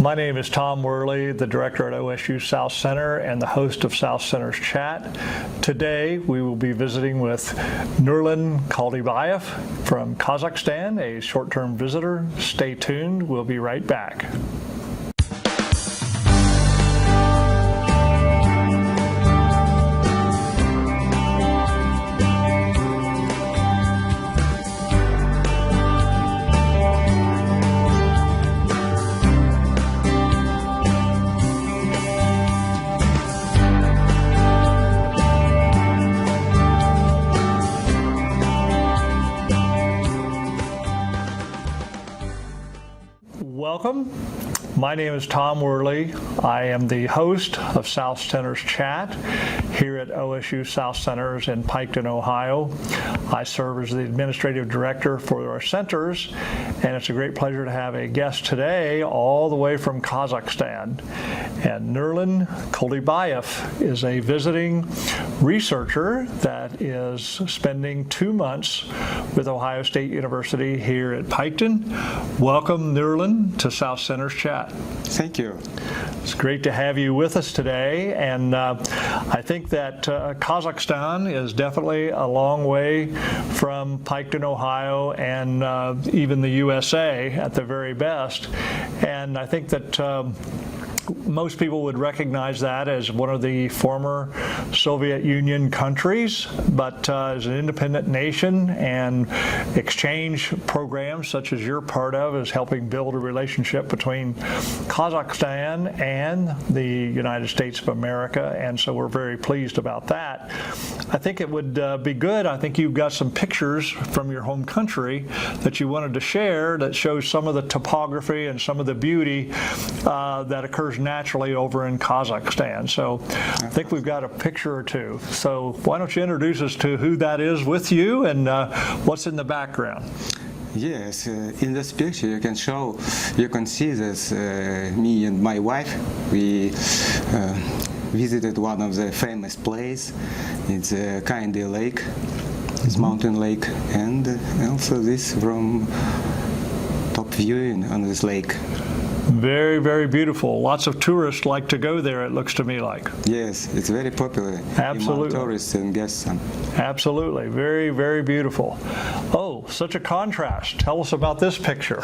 My name is Tom Worley, the director at OSU South Center and the host of South Center's Chat. Today we will be visiting with Nurlan Kuldybayev from Kazakhstan, a short-term visitor. Stay tuned, we'll be right back. Welcome. My name is Tom Worley. I am the host of South Center's Chat here at OSU South Centers in Piketon, Ohio. I serve as the administrative director for our centers, and it's a great pleasure to have a guest today all the way from Kazakhstan. And Nurlan Kuldybayev is a visiting researcher that is spending 2 months with Ohio State University here at Piketon. Welcome, Nurlan, to South Center's Chat. Thank you. It's great to have you with us today, and I think that Kazakhstan is definitely a long way from Piketon, Ohio, and even the USA at the very best. And I think that most people would recognize that as one of the former Soviet Union countries, but as an independent nation, and exchange programs such as you're part of is helping build a relationship between Kazakhstan and the United States of America, and so we're very pleased about that. I think it would be good. I think you've got some pictures from your home country that you wanted to share that shows some of the topography and some of the beauty that occurs naturally over in Kazakhstan. So I think we've got a picture or two. So why don't you introduce us to who that is with you and what's in the background? Yes, in this picture you can see this, me and my wife, we visited one of the famous places. It's Kazakhstan Lake, it's mountain lake, and also this from top view on this lake. Very, very beautiful. Lots of tourists like to go there, it looks to me like. Yes, it's very popular. Absolutely. Among tourists and guests. Absolutely. Very, very beautiful. Oh, such a contrast. Tell us about this picture.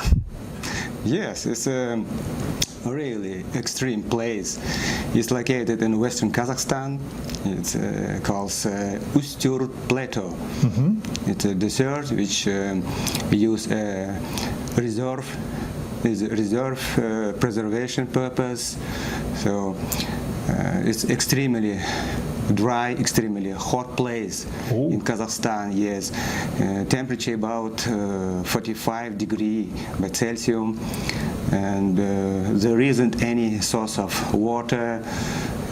Yes, it's a really extreme place. It's located in western Kazakhstan. It's called Ustyurt Plateau. Mm-hmm. It's a desert which we use reserve preservation purpose. So it's extremely dry, extremely hot place. Ooh. In Kazakhstan. Yes, temperature about 45 degrees by Celsius, and there isn't any source of water.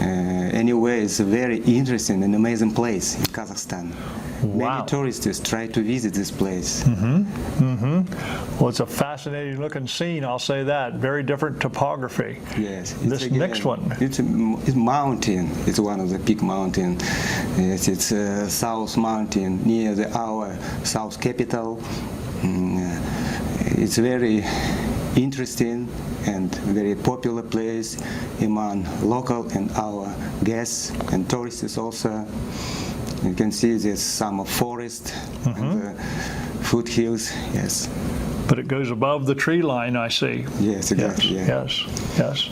Anyway, it's a very interesting and amazing place in Kazakhstan. Wow. Many tourists try to visit this place. Mm-hmm. Mm-hmm. Well, it's a fascinating looking scene, I'll say that. Very different topography. Yes. This next one. It's a mountain. It's one of the peak mountain. Yes, it's South Mountain near our South capital. It's very interesting and very popular place among local and our guests and tourists also. You can see there's some forest and foothills. Yes. But it goes above the tree line, I see. Yes, exactly. Yes, yes.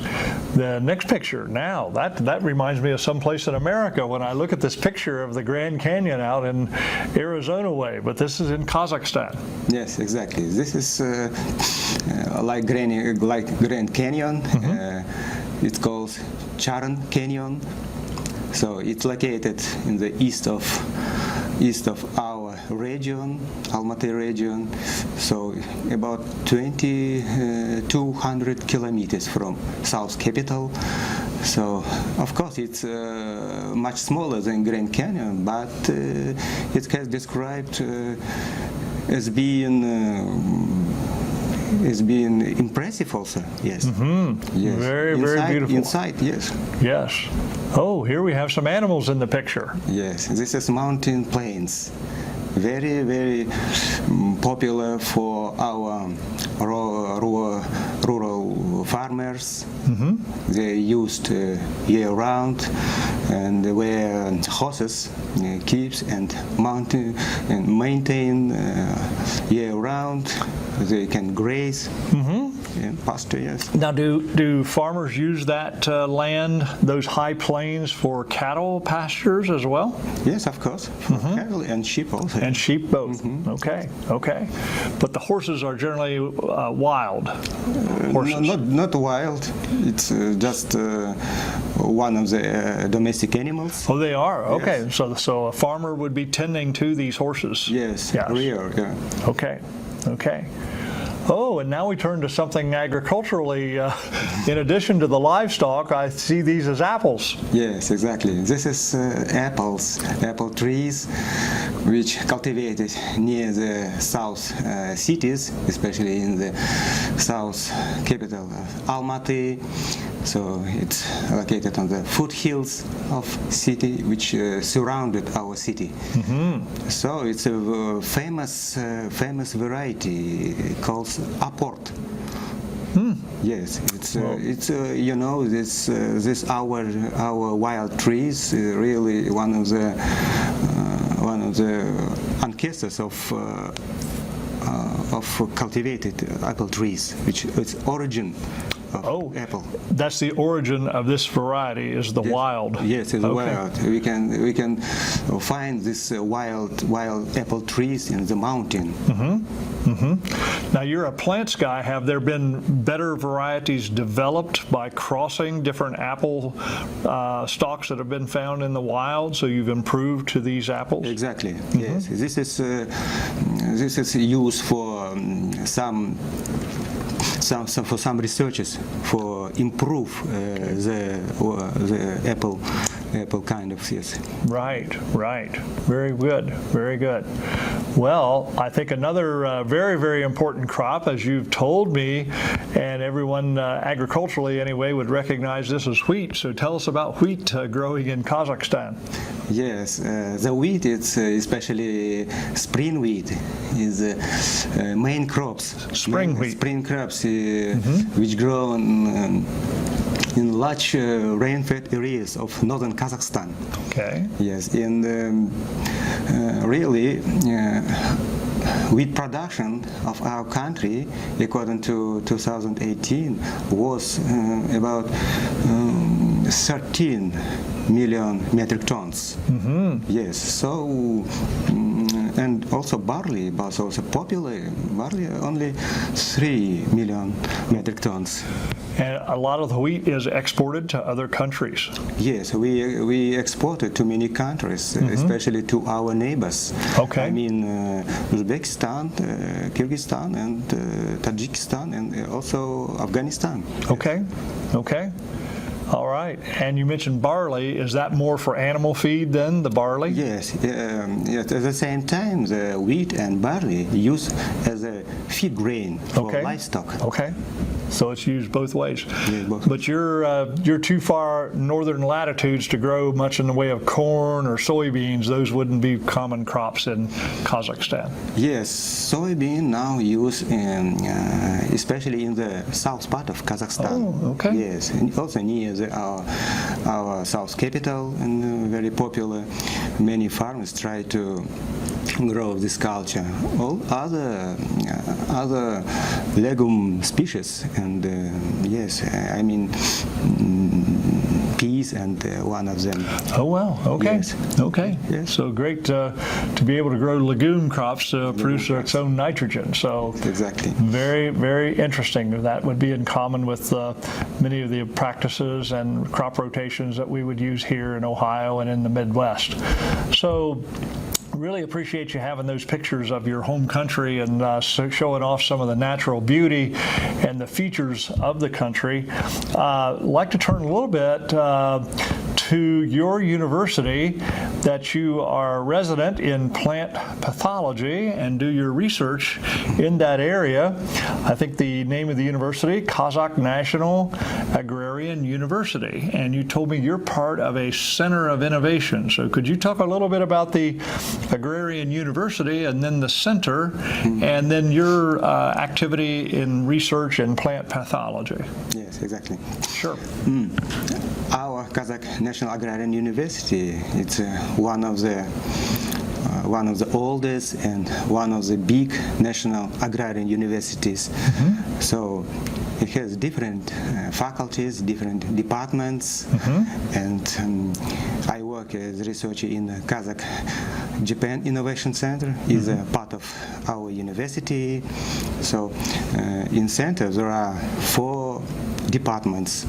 The next picture, now, that reminds me of someplace in America when I look at this picture of the Grand Canyon out in Arizona way, but this is in Kazakhstan. Yes, exactly. This is like Grand Canyon. Mm-hmm. It's called Charan Canyon. So it's located in the east of our region, Almaty region. So about 200 kilometers from South capital. So of course it's much smaller than Grand Canyon, but it has described as being impressive also. Yes. Mm-hmm. Yes. Very, very beautiful. Inside, yes. Yes. Oh, here we have some animals in the picture. Yes, this is mountain plains. Very, very popular for our rural farmers. They used year-round, and where horses keeps and maintain year-round. They can graze in pasture. Yes. Now, do farmers use that land, those high plains, for cattle pastures as well? Yes, of course. For cattle and sheep also. And sheep both. Okay. But the horses are generally wild horses. Not wild. It's just one of the domestic animals. Oh, they are. Okay. Yes. So a farmer would be tending to these horses. Yes. Rear. Yeah. Okay. Oh, and now we turn to something agriculturally. In addition to the livestock, I see these as apples. Yes, exactly. This is apple trees, which cultivated near the south cities, especially in the south capital Almaty. So it's located on the foothills of city, which surrounded our city. So it's a famous variety called apport. Yes, it's this our wild trees really one of the ancestors of cultivated apple trees, which is origin of apple. That's the origin of this variety, is the wild. Yes, it's wild. We can find this wild apple trees in the mountain. Now, you're a plants guy. Have there been better varieties developed by crossing different apple stalks that have been found in the wild, so you've improved to these apples? Exactly. Yes, this is used for some researchers for improve the apple kind of, yes. Right. Very good. Well, I think another very, very important crop, as you've told me, and everyone agriculturally anyway would recognize this as wheat. So tell us about wheat growing in Kazakhstan. Yes, the wheat, it's especially spring wheat, is main crops. Spring wheat. Spring crops, which grow in large rain-fed areas of northern Kazakhstan. Okay. Yes, and really, wheat production of our country, according to 2018, was about 13 million metric tons. Yes, so and also barley was also popular. Barley only 3 million metric tons. And a lot of the wheat is exported to other countries. Yes, we export it to many countries, especially to our neighbors. Okay. I mean Uzbekistan, Kyrgyzstan, and Tajikistan, and also Afghanistan. Okay. All right. And you mentioned barley. Is that more for animal feed then, the barley? Yes. At the same time, the wheat and barley used as a feed grain for livestock. Okay. So it's used both ways. Yeah, both. But you're too far northern latitudes to grow much in the way of corn or soybeans. Those wouldn't be common crops in Kazakhstan. Yes, soybean now used especially in the south part of Kazakhstan. Oh, okay. Yes, and also near our south capital, and very popular. Many farmers try to grow this culture. All other legume species, and yes, I mean peas, and one of them. Oh well, okay, Yes. okay. Yes. So great to be able to grow legume crops to produce its own nitrogen. So Exactly. very, very interesting. That would be in common with many of the practices and crop rotations that we would use here in Ohio and in the Midwest. So really appreciate you having those pictures of your home country and showing off some of the natural beauty and the features of the country. I'd like to turn a little bit to your university, that you are a resident in plant pathology and do your research in that area. I think the name of the university, Kazakh National Agrarian University, and you told me you're part of a center of innovation. So could you talk a little bit about the Agrarian University and then the center, and then your activity in research in plant pathology? Yes, exactly. Sure. Our Kazakh National Agrarian University, it's one of the oldest and one of the big national agrarian universities. So it has different faculties, different departments, and I work as a researcher in the Kazakh Japan Innovation Center. Is a part of our university. So in center there are 4 departments.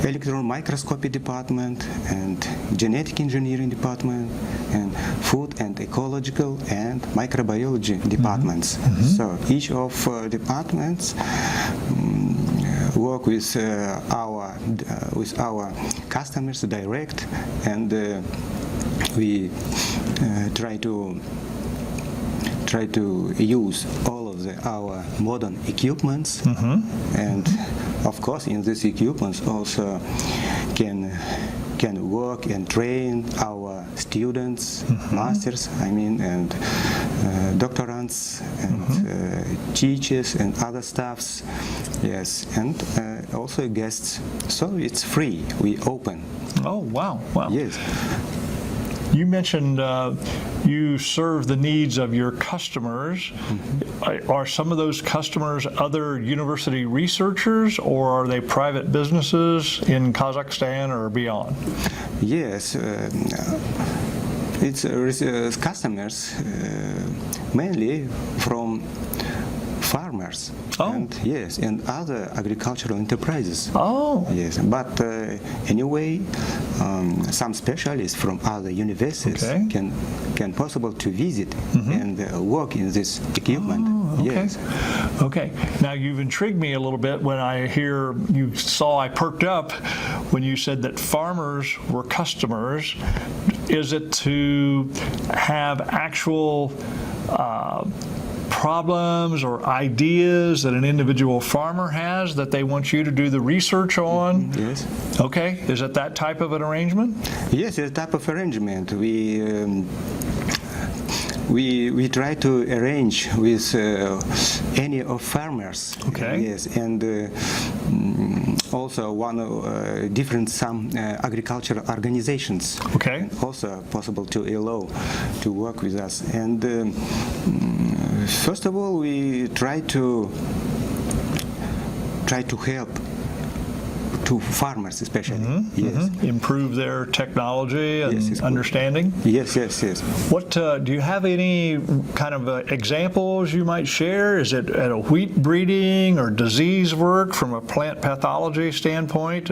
Electron microscopy department and genetic engineering department and food and ecological and microbiology departments. So each of departments work with our customers direct, and we try to use all of our modern equipments, and of course in these equipments also can work and train our students, masters, and doctorants and teachers and other staffs. Yes, and also guests. So it's free. We open. Oh, wow. Yes. You mentioned you serve the needs of your customers. Are some of those customers other university researchers, or are they private businesses in Kazakhstan or beyond? Yes, it's customers mainly from farmers. And yes, and other agricultural enterprises. Oh. Yes, but anyway, some specialists from other universities can possible to visit and work in this equipment. Oh, okay. Yes. Okay. Now you've intrigued me a little bit when I hear you saw I perked up when you said that farmers were customers. Is it to have actual problems or ideas that an individual farmer has that they want you to do the research on? Yes. Okay. Is it that type of an arrangement? Yes, it's a type of arrangement. We try to arrange with any of farmers. Okay. Yes, and also different some agricultural organizations. Okay. Also possible to allow to work with us. And first of all, we try to help to farmers, especially. Yes. Improve their technology and understanding. Yes. What do you have any kind of examples you might share? Is it at a wheat breeding or disease work from a plant pathology standpoint?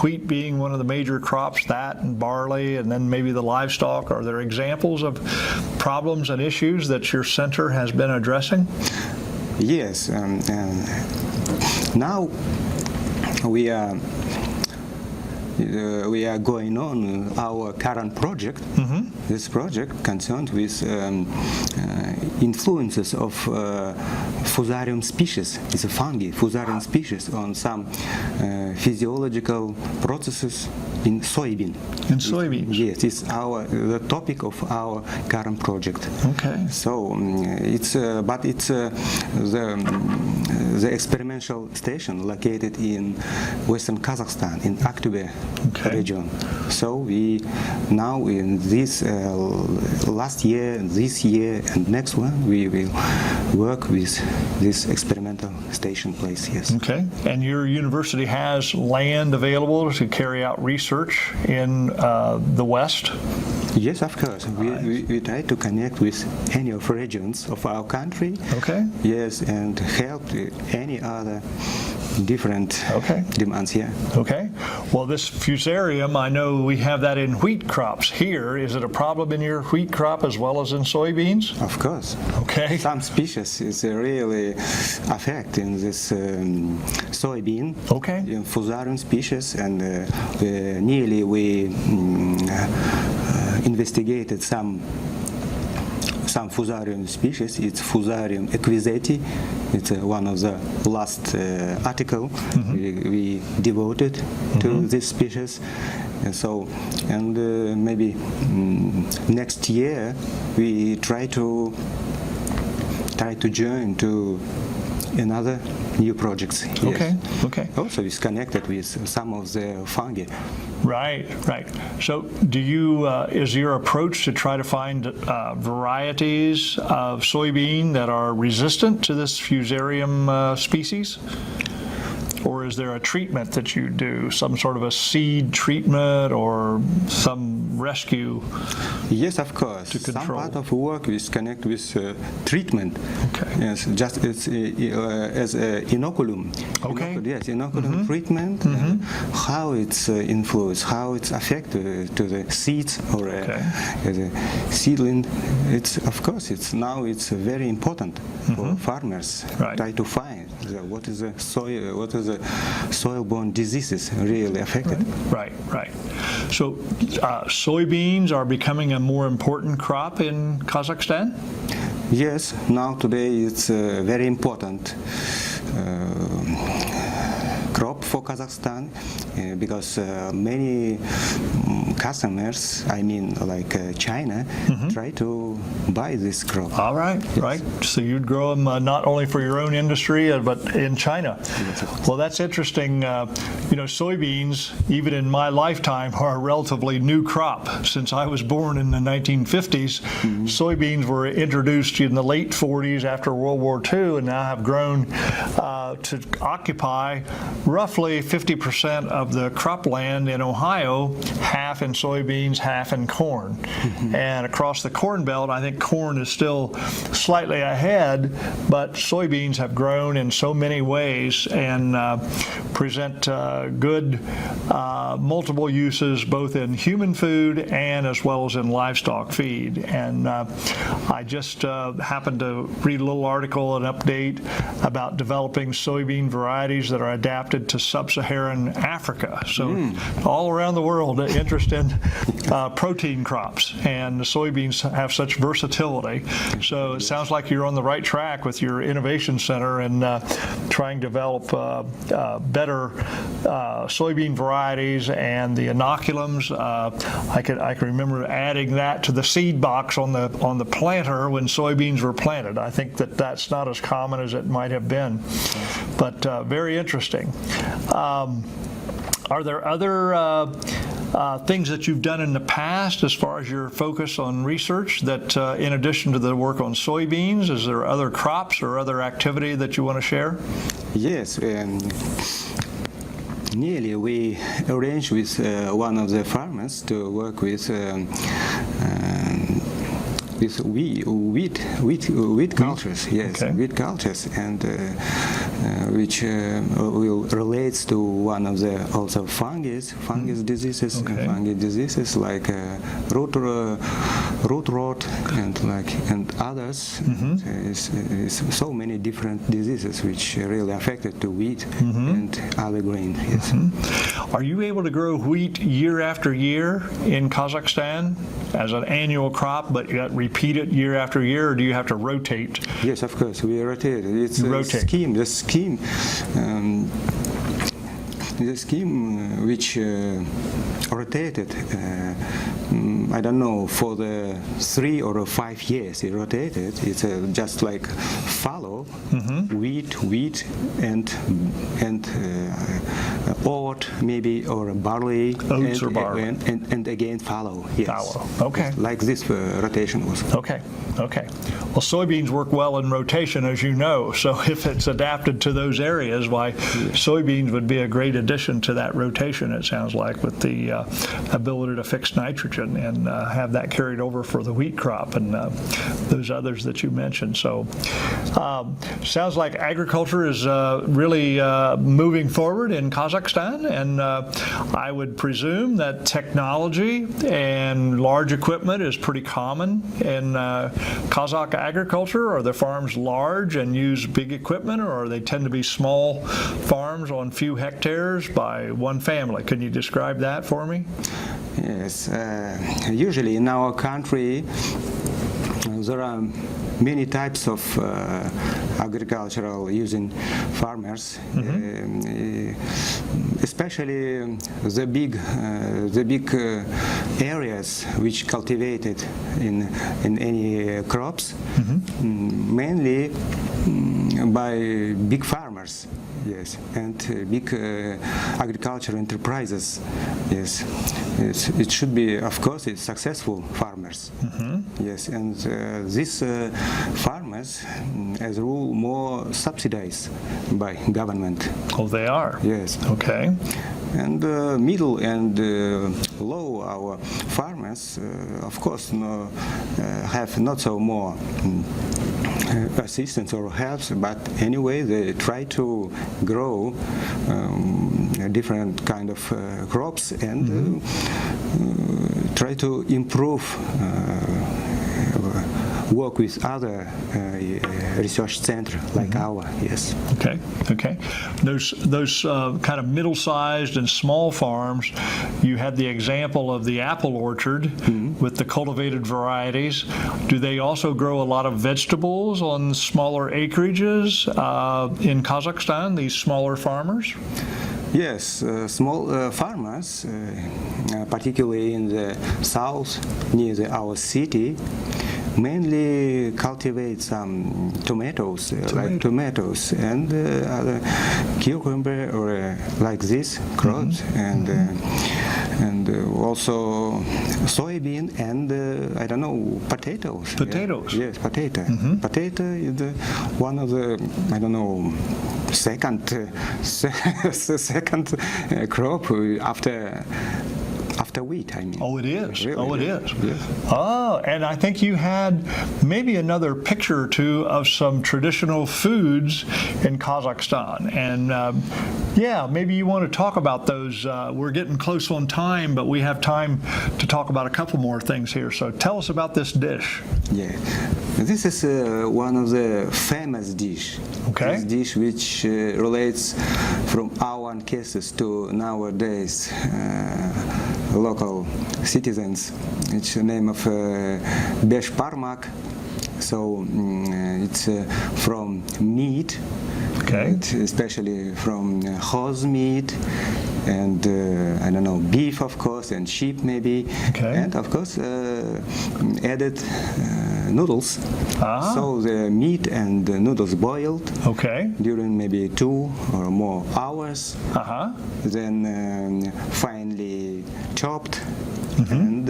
Wheat being one of the major crops, that and barley, and then maybe the livestock. Are there examples of problems and issues that your center has been addressing? Yes. Now we are going on our current project. This project concerned with influences of Fusarium species. It's a fungi, Fusarium species, on some physiological processes in soybean. In soybeans? Yes, it's the topic of our current project. Okay. So it's the experimental station located in western Kazakhstan, in Aktobe region. So we now in this last year, this year, and next one, we will work with this experimental station place. Yes. Okay. And your university has land available to carry out research in the West? Yes, of course. We try to connect with any of regions of our country. Okay. Yes, and help any other different demands here. Okay. Well, this fusarium, I know we have that in wheat crops here. Is it a problem in your wheat crop as well as in soybeans? Of course. Okay. Some species is really affecting this soybean. Okay. Fusarium species, and nearly we investigated some fusarium species. It's Fusarium equiseti. It's one of the last article we devoted to this species. And so, maybe next year we try to join to another new projects. Okay. Yes. Okay. Also, it's connected with some of the fungi. Right. So do you, is your approach to try to find varieties of soybean that are resistant to this fusarium species? Or is there a treatment that you do, some sort of a seed treatment or some rescue? Yes, of course. To control. Some part of work is connect with treatment. Okay. Yes, just it's as inoculum. Okay. Inoculum treatment. How it's influence, how it's affected to the seeds or the seedling. It's of course it's now it's very important for farmers. Right. Try to find what is the soil-borne diseases really affected. Right. So soybeans are becoming a more important crop in Kazakhstan? Yes, now today it's a very important crop for Kazakhstan because many customers, I mean like China, try to buy this crop. All right, Yes. right. So you'd grow them not only for your own industry, but in China. Yes, of course. Well, that's interesting. Soybeans, even in my lifetime, are a relatively new crop. Since I was born in the 1950s, soybeans were introduced in the late 40s after World War II and now have grown to occupy roughly 50% of the cropland in Ohio, half in soybeans, half in corn. And across the Corn Belt, I think corn is still slightly ahead, but soybeans have grown in so many ways and present good multiple uses both in human food and as well as in livestock feed. And I just happened to read a little article, an update about developing soybean varieties that are adapted to sub-Saharan Africa. So all around the world, interest in protein crops, and the soybeans have such versatility. So it sounds like you're on the right track with your innovation center and trying to develop better soybean varieties and the inoculums. I can remember adding that to the seed box on the planter when soybeans were planted. I think that's not as common as it might have been, but very interesting. Are there other things that you've done in the past as far as your focus on research that in addition to the work on soybeans, is there other crops or other activity that you want to share? Yes. Nearly we arranged with one of the farmers to work with wheat cultures, yes, Okay. wheat cultures, and which will relates to one of the also fungus diseases, Okay. fungus diseases like root rot and others. Is so many different diseases which really affected to wheat and other grain. Yes. Are you able to grow wheat year after year in Kazakhstan as an annual crop, but you repeat it year after year, or do you have to rotate? Yes, of course, we rotate. It's You a rotate. scheme. The scheme which rotated, I don't know, for the 3 or 5 years it rotated. It's just like fallow, wheat, and oat maybe, or barley, Oats and, or barley. and again fallow. Yes. Fallow. Okay. Like this rotation was. Okay. Okay. Well, soybeans work well in rotation, as you know. So if it's adapted to those areas, why soybeans would be a great addition to that rotation, it sounds like, with the ability to fix nitrogen and have that carried over for the wheat crop and those others that you mentioned. So sounds like agriculture is really moving forward in Kazakhstan, and I would presume that technology and large equipment is pretty common in Kazakh agriculture. Are the farms large and use big equipment, or they tend to be small farms on few hectares by one family? Can you describe that for me? Yes, usually in our country there are many types of agricultural using farmers, especially the big areas which cultivated in any crops, mainly by big farmers. Yes, and big agricultural enterprises. Yes, it should be, of course, it's successful farmers. Yes, and these farmers, as a rule, more subsidized by government. Oh, they are? Yes. Okay. And middle and low our farmers, of course, have not so more assistance or help, but anyway they try to grow different kind of crops and try to improve work with other research center like our. Yes. Okay. Okay. Those kind of middle-sized and small farms. You had the example of the apple orchard with the cultivated varieties. Do they also grow a lot of vegetables on smaller acreages in Kazakhstan? These smaller farmers. Yes, small farmers, particularly in the south near our city, mainly cultivate some tomatoes, like tomatoes and other cucumber or like this crops, and also soybean and I don't know, potatoes. Potatoes. Yeah. Yes, potato. Potato is one of the, I don't know, second crop after wheat, I mean. Oh, it is. Really, Oh, it yeah. is. Yeah. Oh, and I think you had maybe another picture or two of some traditional foods in Kazakhstan. And yeah, maybe you want to talk about those. We're getting close on time, but we have time to talk about a couple more things here. So tell us about this dish. Yeah, this is one of the famous dish. Okay. This dish which relates from our ancestors to nowadays local citizens. It's the name of besh parmak. So it's from meat, Okay. especially from horse meat, and I don't know, beef, of course, and sheep maybe, Okay. and of course added noodles. Ah. So the meat and the noodles boiled Okay. during maybe 2 or more hours, Uh-huh. then finely chopped and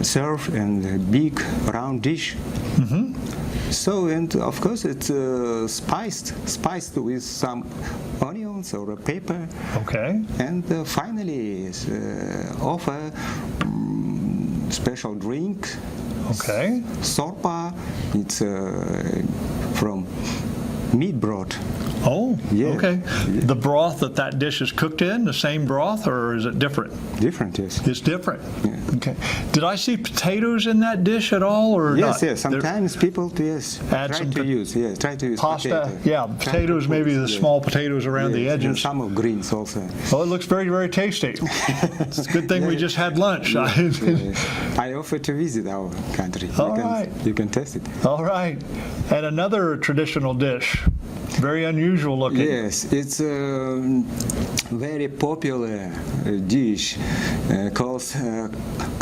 served in a big round dish. So, and of course it's spiced with some onions or pepper, Okay. and finally offer special drink. Okay. Sorpa. It's from meat broth. Oh, Yeah. okay. The broth that dish is cooked in, the same broth, or is it different? Different, yes. It's different. Yeah. Okay. Did I see potatoes in that dish at all, or Yes, not? yes. Sometimes people, yes, Add try some to use, yes, try to use Pasta, potato. yeah, Try potatoes, to maybe put, the yes. small potatoes around the Yes, and edges. some of greens also. Oh, it looks very, very tasty. It's a good thing we just had lunch. I offer to visit our country. All right. You can test it. All right. And another traditional dish, very unusual looking. Yes, it's a very popular dish called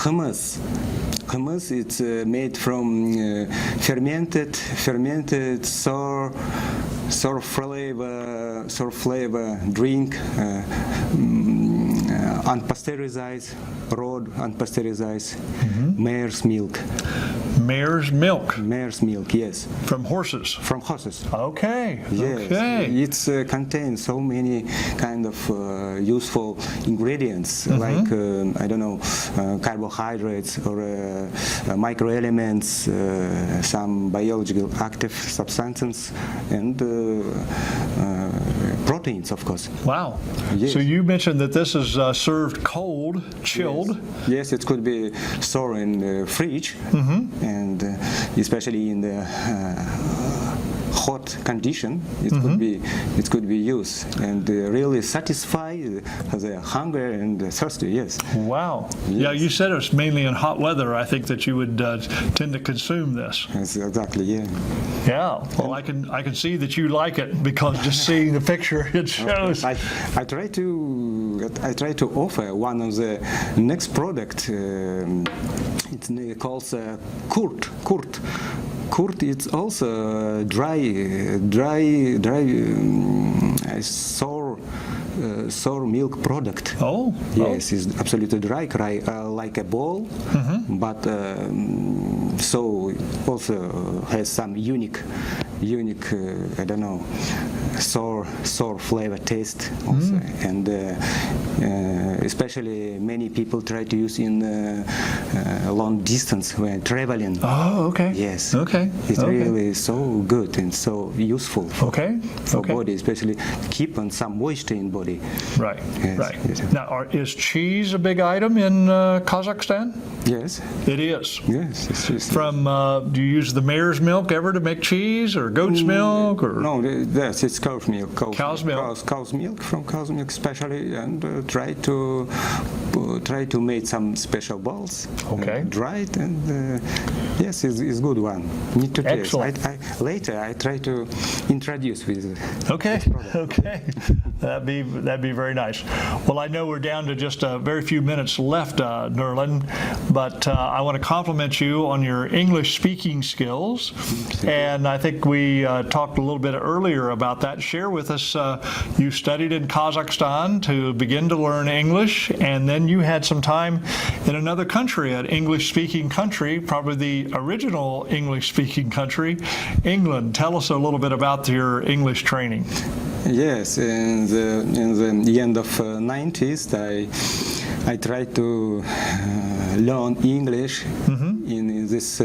hummus. Hummus, it's made from fermented sour flavor drink unpasteurized, unpasteurized mare's milk. Mare's milk Mare's milk, yes. from horses. From horses. Okay. Yes, Okay. it contains so many kind of useful ingredients, like I don't know, carbohydrates or microelements, some biological active substances, and proteins, of course. Wow. Yes. So you mentioned that this is served cold, chilled. Yes, it could be stored in the fridge, and especially in the hot condition, it could be used and really satisfy the hunger and the thirsty. Yes. Wow. Yes. Yeah, you said it's mainly in hot weather. I think that you would tend to consume this. Yes, exactly. Yeah. Yeah. Well, I can see that you like it because just seeing the picture, it shows. I try to offer one of the next product. It's called Kurt. Kurt is also dry sour milk product. Oh. Yes, it's absolutely dry, like a ball, but so also has some unique I don't know, sour flavor taste also, and especially many people try to use in long distance when traveling. Oh, okay. Yes. Okay. It's Okay. really so good and so useful for Okay. body, especially keep on some moisture in body. Right. Yes, Right. yes. Now, is cheese a big item in Kazakhstan? Yes. It is. Yes. It's just, From do you use the mare's milk ever to make cheese, or goat's milk, or no, yes, it's cow's milk. Cow's milk. Cow's milk, from cow's milk especially, and try to make some special balls. Okay. Dry it, and yes, it's good one. Need to taste. Excellent. Later I try to introduce with. Okay, okay. That'd be very nice. Well, I know we're down to just a very few minutes left, Nurlan, but I want to compliment you on your English speaking skills. And I think we talked a little bit earlier about that. Share with us, you studied in Kazakhstan to begin to learn English, and then you had some time in another country, an English-speaking country, probably the original English-speaking country, England. Tell us a little bit about your English training. Yes, in the end of 90s, I tried to learn English in this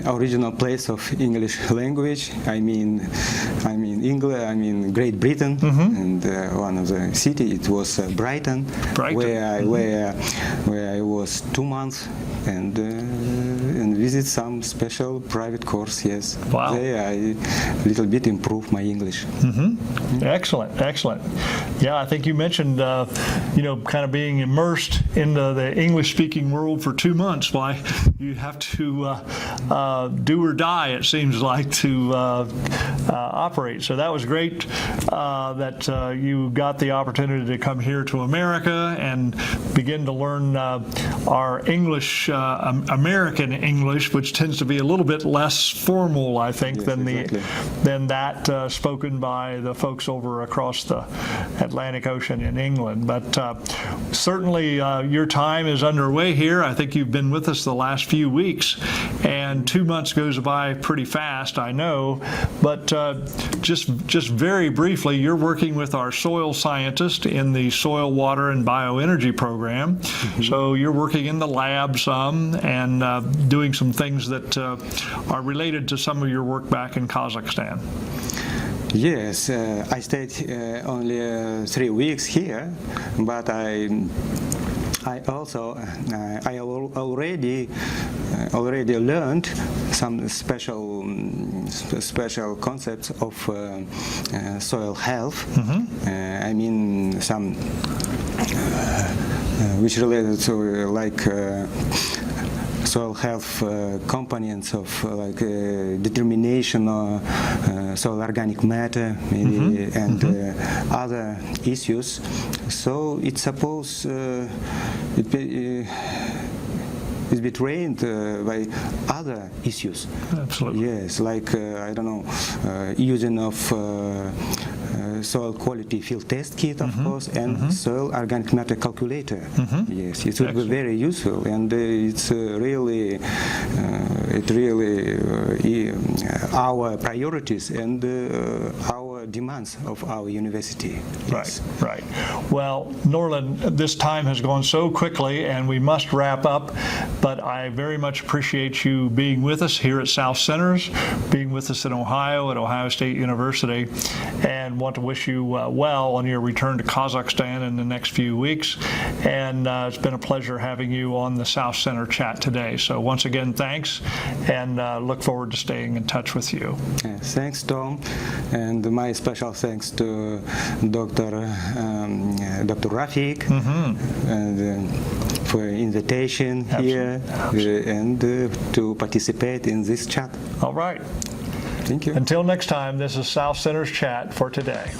original place of English language. I mean England. I mean Great Britain, and one of the city. It was Brighton, where I was 2 months and visit some special private course. Yes, wow. There I little bit improved my English. Excellent, excellent. Yeah, I think you mentioned, kind of being immersed into the English-speaking world for 2 months. Why, you have to do or die, it seems like, to operate. So that was great that you got the opportunity to come here to America and begin to learn our English, American English, which tends to be a little bit less formal, I think, Yes, than exactly. than that spoken by the folks over across the Atlantic Ocean in England. But certainly your time is underway here. I think you've been with us the last few weeks, and 2 months goes by pretty fast, I know. But just very briefly, you're working with our soil scientist in the Soil, Water, and Bioenergy program. So you're working in the lab some and doing some things that are related to some of your work back in Kazakhstan. Yes, I stayed only 3 weeks here, but I already learned some special concepts of soil health. I mean some which related to soil health components of determination of soil organic matter, maybe, and other issues. So it's supposed it be trained by other issues. Absolutely. Yes, like I don't know, using of soil quality field test kit, of course, and soil organic matter calculator. Yes, it would be very useful, and it's really our priorities and our demands of our university. Yes. Right. Well, Nurlan, this time has gone so quickly, and we must wrap up, but I very much appreciate you being with us here at South Centers, being with us in Ohio at Ohio State University, and want to wish you well on your return to Kazakhstan in the next few weeks. And it's been a pleasure having you on the South Center chat today. So once again, thanks, and look forward to staying in touch with you. Thanks, Tom, and my special thanks to Dr. Rafik and, for invitation here and to participate in this chat. All right. Thank you. Until next time, this is South Center's Chat for today.